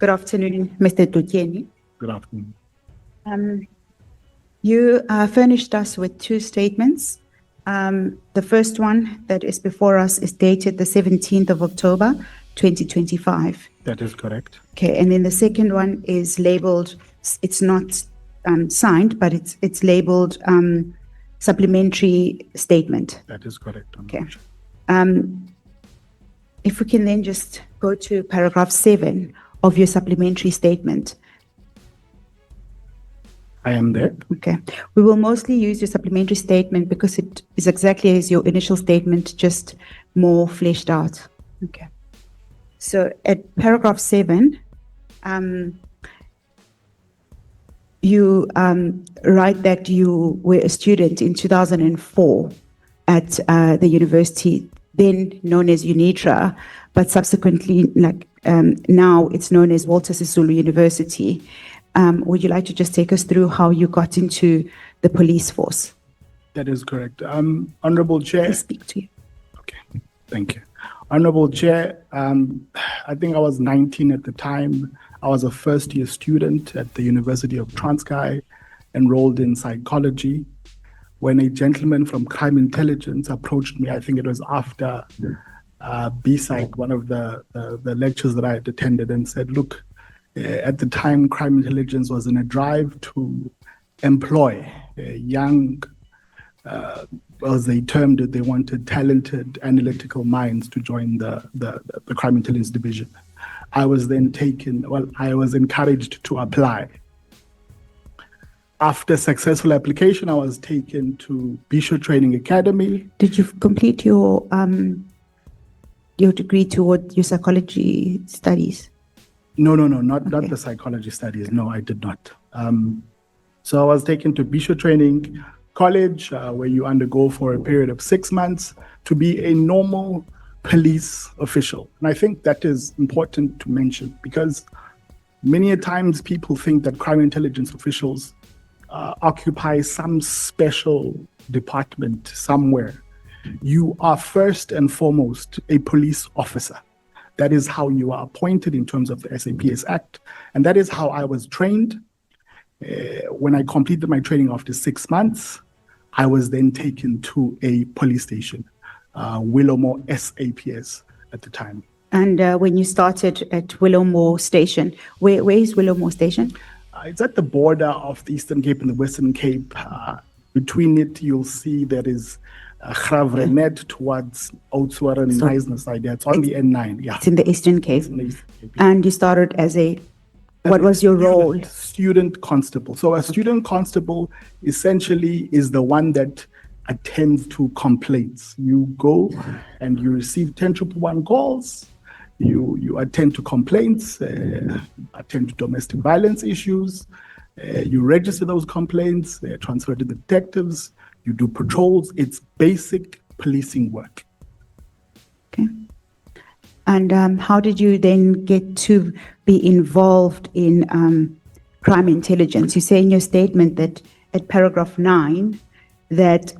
Good afternoon, Mr. Tutyeni. Good afternoon. You furnished us with two statements. The first one that is before us is dated the 17th of October, 2025. That is correct. Okay, and then the second one is labeled, it's not signed, but it's labeled supplementary statement. That is correct. Okay. If we can then just go to paragraph 7 of your supplementary statement. I am there. Okay. We will mostly use your supplementary statement because it is exactly as your initial statement, just more fleshed out. Okay. So at paragraph 7, you write that you were a student in 2004 at the university, then known as UNITRA, but subsequently, now it's known as Walter Sisulu University. Would you like to just take us through how you got into the police force? That is correct. Honorable Chair. I speak to you. Okay, thank you. Honorable Chair, I think I was 19 at the time. I was a first-year student at the University of Transkei, enrolled in psychology, when a gentleman from Crime Intelligence approached me. I think it was after BSpsych, one of the lectures that I had attended, and said, look, at the time, Crime Intelligence was in a drive to employ young, as they termed it, they wanted talented analytical minds to join the Crime Intelligence division. I was then I was encouraged to apply. After successful application, I was taken to Bishop Training Academy. Did you complete your degree toward your psychology studies? No, not the psychology studies. No, I did not. So I was taken to Bishop Training College, where you undergo for a period of 6 months to be a normal police official. And I think that is important to mention because many a times people think that crime intelligence officials occupy some special department somewhere. You are first and foremost a police officer. That is how you are appointed in terms of the SAPS Act. And that is how I was trained. When I completed my training after 6 months, I was then taken to a police station, Willowmore SAPS at the time. And when you started at Willowmore Station, where is Willowmore Station? It's at the border of the Eastern Cape and the Western Cape. Between it, you'll see there is Gravrenet towards Oudtshoorn and Knysna side. It's on the N9. Yeah. It's in the Eastern Cape. And you started as what was your role? Student constable. So a student constable essentially is the one that attends to complaints. You go and you receive 10 calls. You attend to complaints, attend to domestic violence issues. You register those complaints. They're transferred to the detectives. You do patrols. It's basic policing work. Okay. And how did you then get to be involved in crime intelligence? You say in your statement that at paragraph 9 that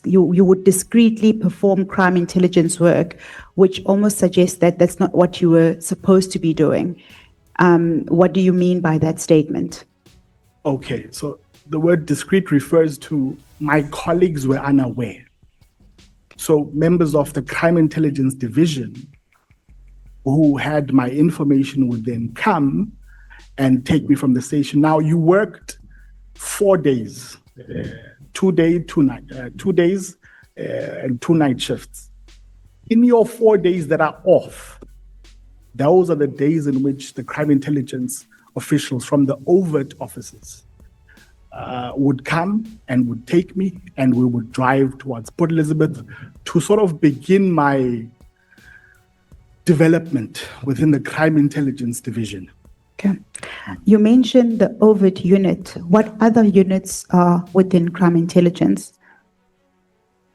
you would discreetly perform crime intelligence work, which almost suggests that that's not what you were supposed to be doing. What do you mean by that statement? Okay, so the word discreet refers to my colleagues were unaware. So members of the crime intelligence division who had my information would then come and take me from the station. Now you worked 4 days, 2 days and 2 night shifts. In your 4 days that are off, those are the days in which the crime intelligence officials from the overt offices would come and would take me, and we would drive towards Port Elizabeth to sort of begin my development within the crime intelligence division. Okay. You mentioned the overt unit. What other units are within crime intelligence?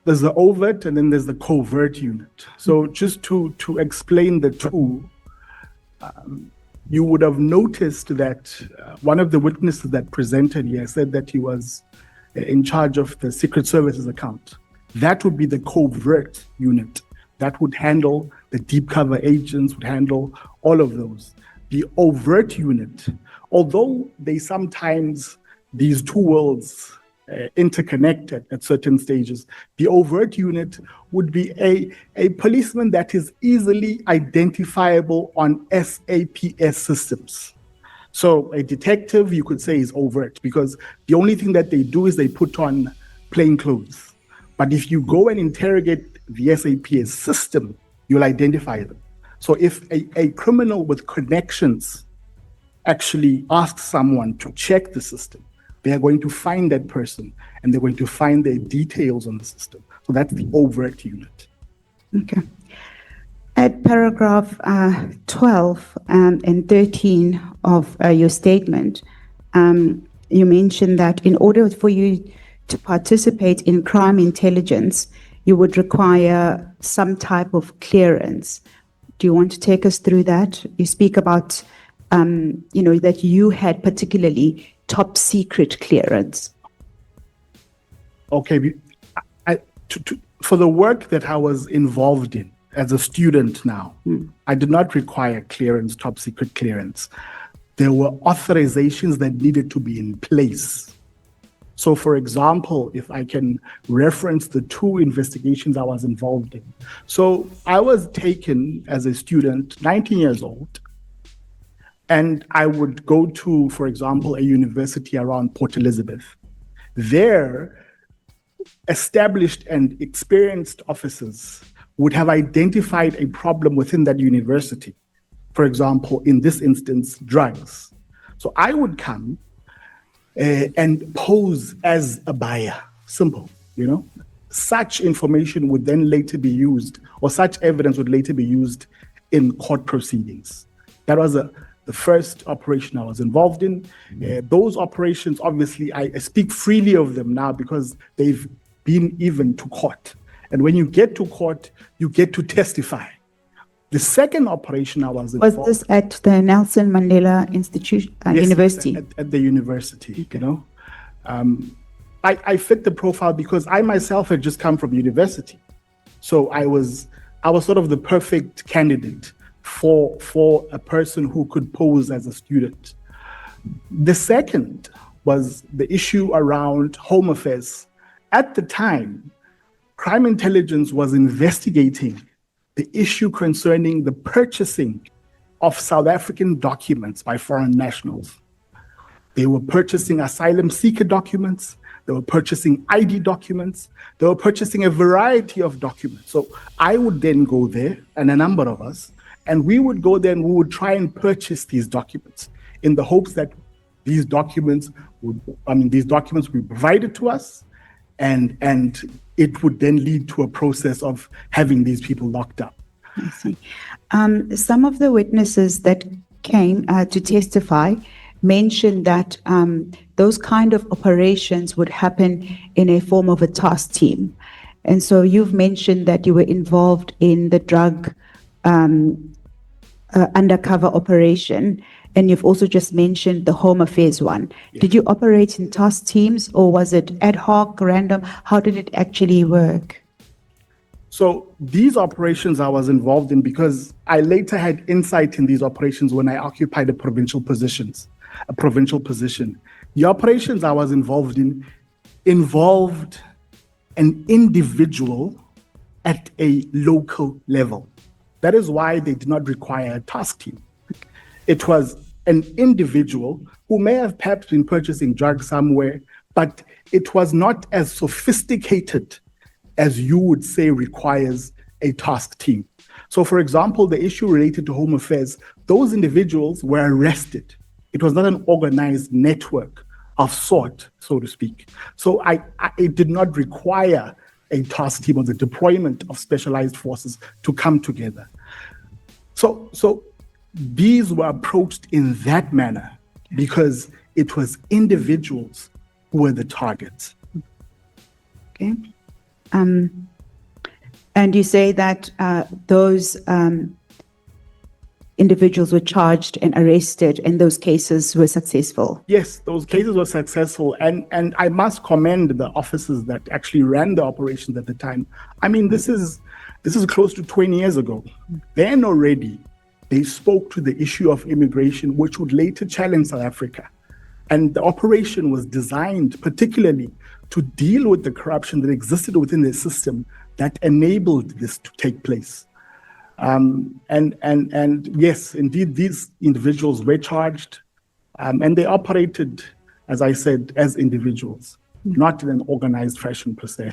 There's the overt and then there's the covert unit. So just to explain the two, you would have noticed that one of the witnesses that presented here said that he was in charge of the Secret Services account. That would be the covert unit. That would handle the deep cover agents, would handle all of those. the overt unit, although they sometimes, these two worlds interconnected at certain stages, the overt unit would be a policeman that is easily identifiable on SAPS systems. So a detective, you could say, is overt because the only thing that they do is they put on plain clothes. But if you go and interrogate the SAPS system, you'll identify them. So if a criminal with connections actually asks someone to check the system, they are going to find that person and they're going to find their details on the system. So that's the overt unit. Okay. At paragraph 12 and 13 of your statement, you mentioned that in order for you to participate in crime intelligence, you would require some type of clearance. Do you want to take us through that? You speak about, that you had particularly top secret clearance. Okay, for the work that I was involved in as a student now, I did not require clearance, top secret clearance. There were authorizations that needed to be in place. So, for example, if I can reference the two investigations I was involved in. So I was taken as a student, 19 years old, and I would go to, for example, a university around Port Elizabeth. There, established and experienced officers would have identified a problem within that university. For example, in this instance, drugs. So I would come and pose as a buyer. Simple, Such information would then later be used, or such evidence would later be used in court proceedings. That was the first operation I was involved in. Those operations, obviously, I speak freely of them now because they've been even to court. And when you get to court, you get to testify. The second operation I was involved. Was this at the Nelson Mandela Institute University? At the university, I fit the profile because I myself had just come from university. So I was sort of the perfect candidate for a person who could pose as a student. The second was the issue around Home Affairs. At the time, crime intelligence was investigating the issue concerning the purchasing of South African documents by foreign nationals. They were purchasing asylum seeker documents, they were purchasing ID documents, they were purchasing a variety of documents. So I would then go there, and a number of us, and we would go there and we would try and purchase these documents in the hopes that these documents would be provided to us, and it would then lead to a process of having these people locked up. I see. Some of the witnesses that came to testify mentioned that those kind of operations would happen in a form of a task team. And so you've mentioned that you were involved in the drug undercover operation, and you've also just mentioned the Home Affairs one. Yeah. Did you operate in task teams, or was it ad hoc, random? How did it actually work? So these operations I was involved in because I later had insight in these operations when I occupied a provincial position. The operations I was involved in involved an individual at a local level. That is why they did not require a task team. It was an individual who may have perhaps been purchasing drugs somewhere, but it was not as sophisticated as you would say requires a task team. So, for example, the issue related to Home Affairs, those individuals were arrested. It was not an organized network of sort, so to speak. So it did not require a task team or the deployment of specialized forces to come together. So these were approached in that manner because it was individuals who were the targets. Okay. And you say that those individuals were charged and arrested, and those cases were successful? Yes, those cases were successful. And I must commend the officers that actually ran the operations at the time. I mean, this is close to 20 years ago. Then already, they spoke to the issue of immigration, which would later challenge South Africa. And the operation was designed particularly to deal with the corruption that existed within the system that enabled this to take place. And yes, indeed, these individuals were charged, and they operated, as I said, as individuals, not in an organized fashion per se.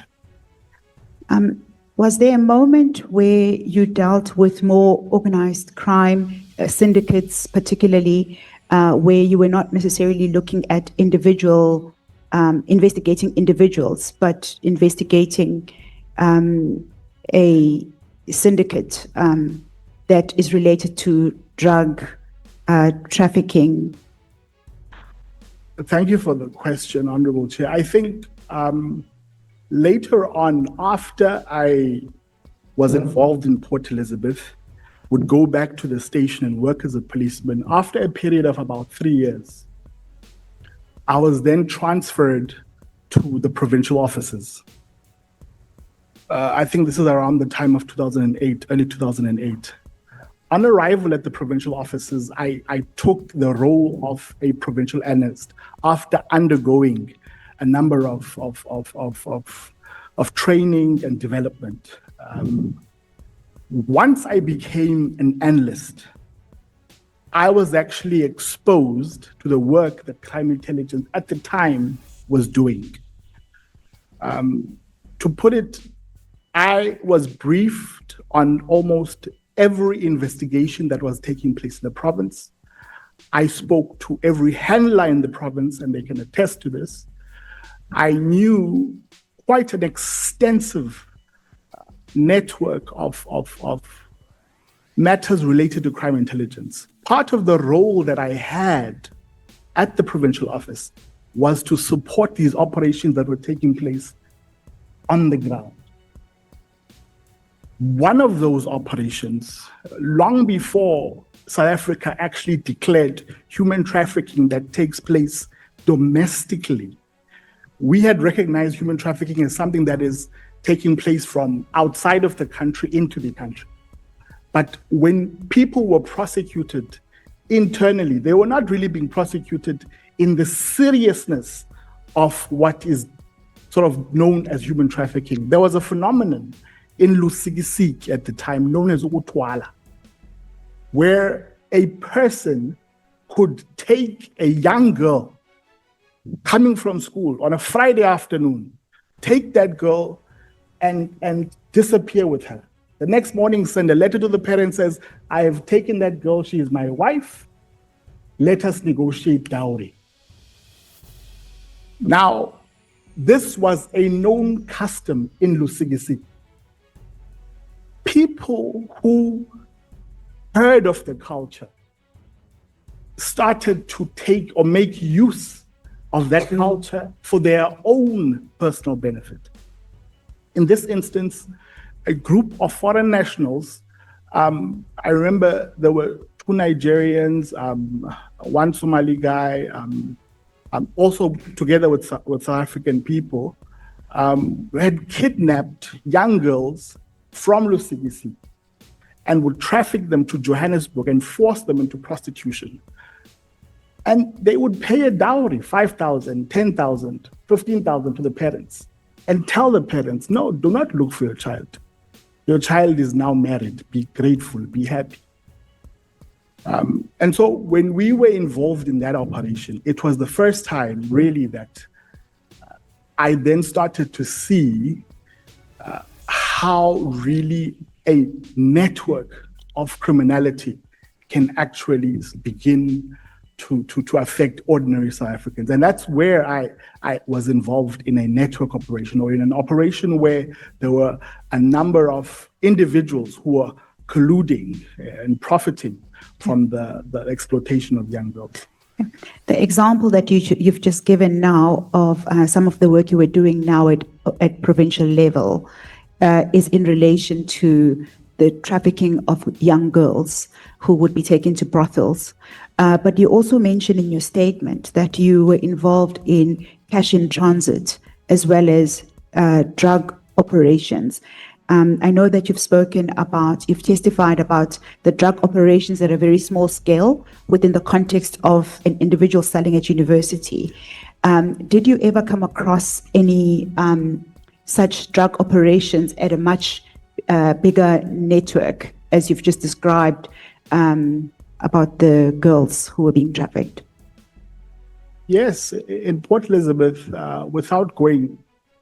Was there a moment where you dealt with more organized crime, syndicates particularly, where you were not necessarily looking at individual, investigating individuals, but investigating a syndicate that is related to drug trafficking? Thank you for the question, Honorable Chair. I think later on, after I was involved in Port Elizabeth, would go back to the station and work as a policeman. After a period of about 3 years, I was then transferred to the provincial offices. I think this is around the time of 2008, early 2008. On arrival at the provincial offices, I took the role of a provincial analyst after undergoing a number of training and development. Once I became an analyst, I was actually exposed to the work that crime intelligence at the time was doing. To put it, I was briefed on almost every investigation that was taking place in the province. I spoke to every handler in the province, and they can attest to this. I knew quite an extensive network of matters related to crime intelligence. Part of the role that I had at the provincial office was to support these operations that were taking place on the ground. One of those operations, long before South Africa actually declared human trafficking that takes place domestically, we had recognized human trafficking as something that is taking place from outside of the country into the country. But when people were prosecuted internally, they were not really being prosecuted in the seriousness of what is sort of known as human trafficking. There was a phenomenon in Lusikisiki at the time known as Utwala, where a person could take a young girl coming from school on a Friday afternoon, take that girl and disappear with her. The next morning, send a letter to the parents, says, I have taken that girl, she is my wife, let us negotiate dowry. Now, this was a known custom in Lusikisiki. People who heard of the culture started to take or make use of that culture for their own personal benefit. In this instance, a group of foreign nationals, I remember there were 2 Nigerians, one Somali guy, also together with South African people, had kidnapped young girls from Lusikisiki and would traffic them to Johannesburg and force them into prostitution. And they would pay a dowry, 5,000, 10,000, 15,000 to the parents, and tell the parents, no, do not look for your child. Your child is now married. Be grateful, be happy. And so when we were involved in that operation, it was the first time really that I then started to see how really a network of criminality can actually begin to affect ordinary South Africans. And that's where I was involved in a network operation, or in an operation where there were a number of individuals who were colluding and profiting from the exploitation of young girls. The example that you've just given now of some of the work you were doing now at provincial level is in relation to the trafficking of young girls who would be taken to brothels. But you also mentioned in your statement that you were involved in cash in transit as well as drug operations. I know that you've testified about the drug operations at a very small scale within the context of an individual selling at university. Did you ever come across any such drug operations at a much bigger network, as you've just described, about the girls who were being trafficked? Yes, in Port Elizabeth, without going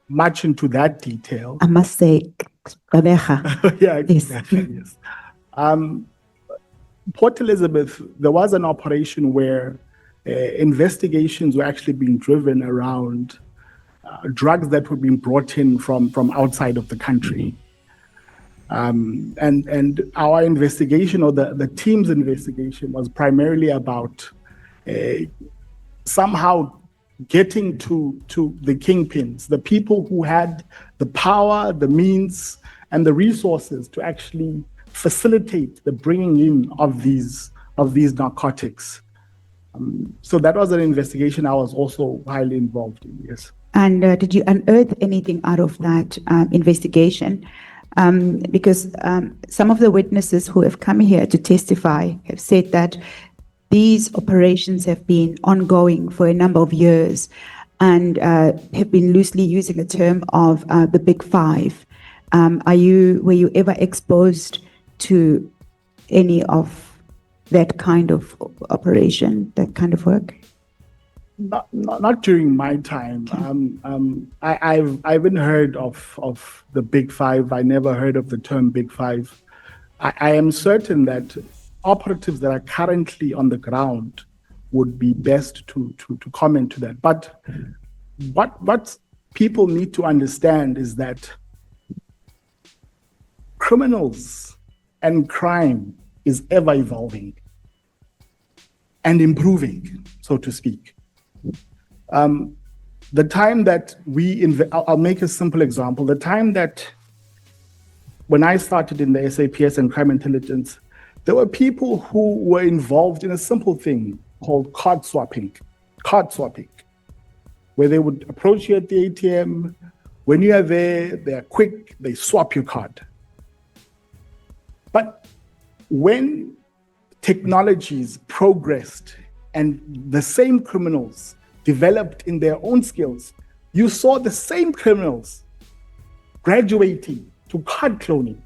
much into that detail. I must say, Yeah, yes. yes. Port Elizabeth, there was an operation where investigations were actually being driven around drugs that were being brought in from outside of the country. And our investigation, or the team's investigation, was primarily about somehow getting to the kingpins, the people who had the power, the means, and the resources to actually facilitate the bringing in of these narcotics. So that was an investigation I was also highly involved in, yes. And did you unearth anything out of that investigation? Because some of the witnesses who have come here to testify have said that these operations have been ongoing for a number of years and have been loosely using a term of the Big Five. Were you ever exposed to any of that kind of operation, that kind of work? Not during my time. Okay. I haven't heard of the Big Five. I never heard of the term Big Five. I am certain that operatives that are currently on the ground would be best to comment to that. But what people need to understand is that criminals and crime is ever evolving and improving, so to speak. The time that I'll make a simple example. The time that when I started in the SAPS and crime intelligence, there were people who were involved in a simple thing called card swapping, where they would approach you at the ATM. When you are there, they're quick, they swap your card. But when technologies progressed and the same criminals developed in their own skills, you saw the same criminals graduating to card cloning,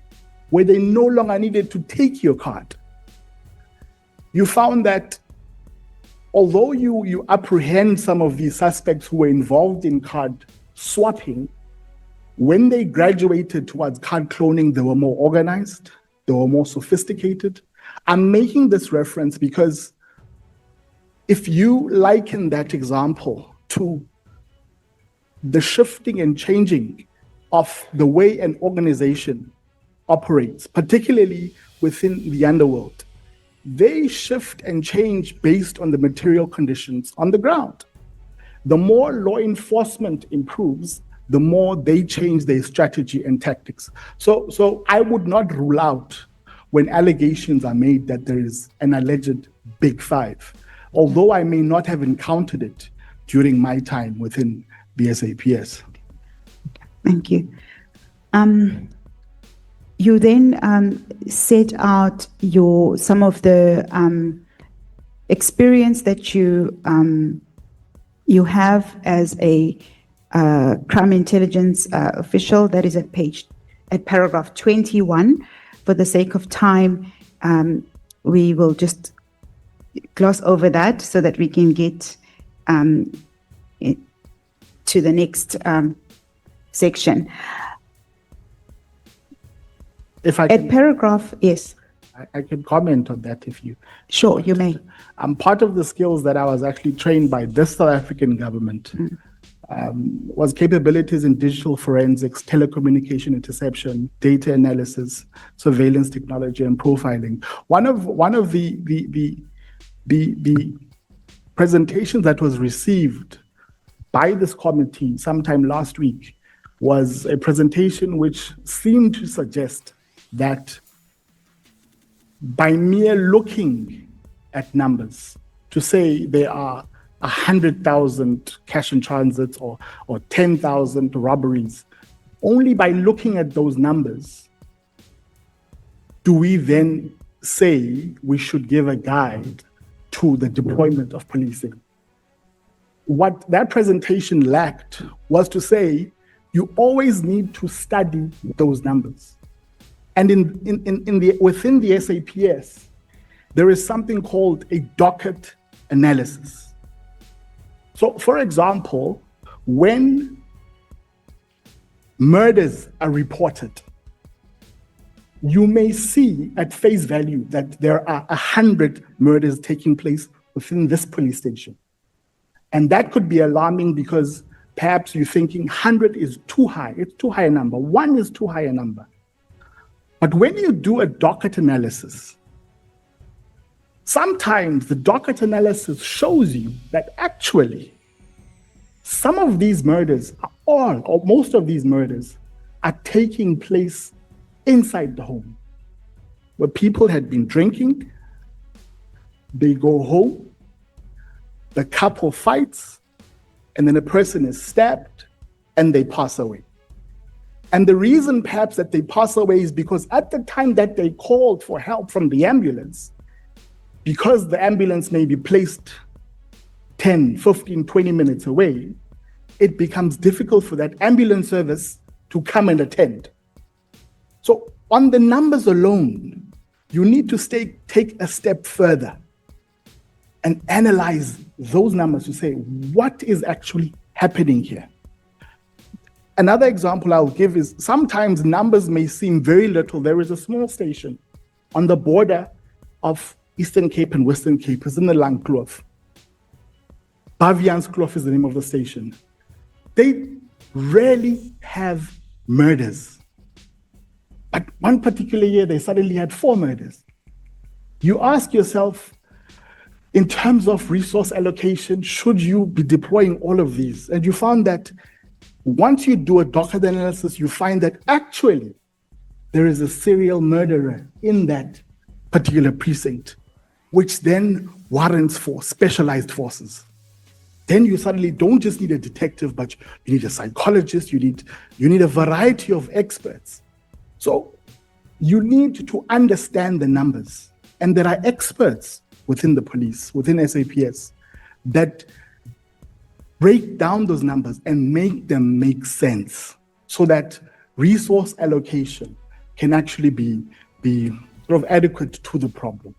where they no longer needed to take your card. You found that although you apprehend some of these suspects who were involved in card swapping, when they graduated towards card cloning, they were more organized, they were more sophisticated. I'm making this reference because if you liken that example to the shifting and changing of the way an organization operates, particularly within the underworld, they shift and change based on the material conditions on the ground. The more law enforcement improves, the more they change their strategy and tactics. So I would not rule out when allegations are made that there is an alleged Big Five, although I may not have encountered it during my time within the SAPS. Thank you. You then set out some of the experience that you have as a crime intelligence official. That is at paragraph 21. For the sake of time, we will just gloss over that so that we can get to the next section. If I At can, paragraph, yes. I can comment on that if you. Sure, you may. Part of the skills that I was actually trained by this South African government was capabilities in digital forensics, telecommunication interception, data analysis, surveillance technology, and profiling. One of the presentations that was received by this committee sometime last week was a presentation which seemed to suggest that by mere looking at numbers, to say there are 100,000 cash in transits or 10,000 robberies, only by looking at those numbers do we then say we should give a guide to the deployment of policing. What that presentation lacked was to say you always need to study those numbers. And within the SAPS, there is something called a docket analysis. So, for example, when murders are reported, you may see at face value that there are 100 murders taking place within this police station. And that could be alarming because perhaps you're thinking 100 is too high. It's too high a number. 1 is too high a number. But when you do a docket analysis, sometimes the docket analysis shows you that actually some of these murders, or most of these murders, are taking place inside the home, where people had been drinking, they go home, the couple fights, and then a person is stabbed and they pass away. And the reason perhaps that they pass away is because at the time that they called for help from the ambulance, because the ambulance may be placed 10, 15, 20 minutes away, it becomes difficult for that ambulance service to come and attend. So on the numbers alone, you need to take a step further and analyze those numbers to say, what is actually happening here? Another example I'll give is sometimes numbers may seem very little. There is a small station on the border of Eastern Cape and Western Cape. It's in the Langkloof. Bavianskloof is the name of the station. They rarely have murders. But one particular year, they suddenly had 4 murders. You ask yourself, in terms of resource allocation, should you be deploying all of these? And you found that once you do a docket analysis, you find that actually there is a serial murderer in that particular precinct, which then warrants for specialized forces. Then you suddenly don't just need a detective, but you need a psychologist, you need a variety of experts. So you need to understand the numbers. And there are experts within the police, within SAPS, that break down those numbers and make them make sense so that resource allocation can actually be sort of adequate to the problem.